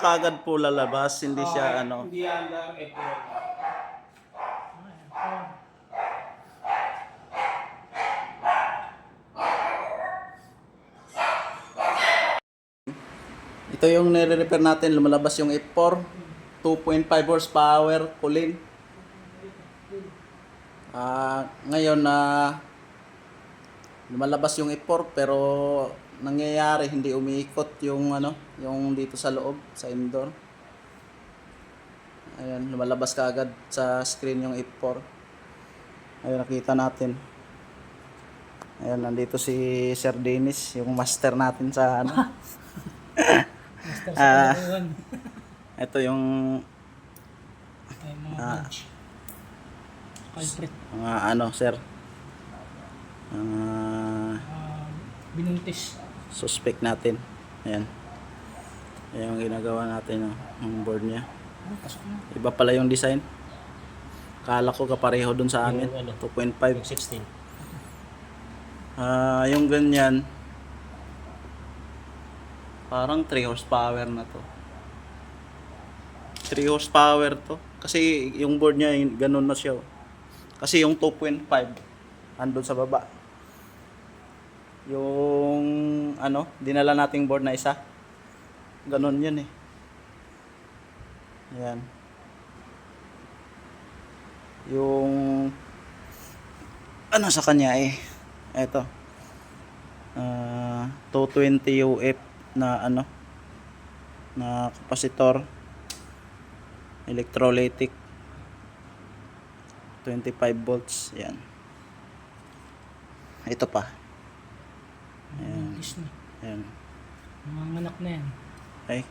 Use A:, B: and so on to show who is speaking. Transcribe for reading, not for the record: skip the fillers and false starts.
A: Kagad po lalabas, hindi siya ano.
B: Hindi yan lang April.
A: Ito yung nire-repair natin, lumalabas yung F4, 2.5 horsepower, kulin. Ngayon na lumalabas yung F4 pero nangyayari hindi umiikot yung ano, yung dito sa loob, sa indoor. Ayan, lumalabas kaagad sa screen yung F4. Ayun, nakita natin. Ayan, nandito si Sir Dennis, yung master natin sa ano.
B: Master sa Taiwan.
A: Ito yung
B: Ay, mga badge. Culprit.
A: mga ano, sir.
B: Binuntis.
A: Suspect natin. Ayan. Ayan yung ginagawa natin, no, yung board niya.
B: Pasok na.
A: Iba pala yung design. Kala ko kapareho dun sa amin.
C: Yung ano,
A: 2.5.
C: yung 16.
A: Yung ganyan, parang 3 horsepower na to. 3 horsepower to. Kasi yung board niya, ganun na siya. Kasi yung 2.5, andun sa baba. Yung ano, dinala nating board na isa. Ganun yun eh. Yan. Yung ano sa kanya eh. Eto. 220 UF na ano, na kapasitor, electrolytic, 25 volts. Yan. Ito pa. Ayan.
B: Buntis na.
A: Ayan.
B: Mga anak na yan.
A: Ay,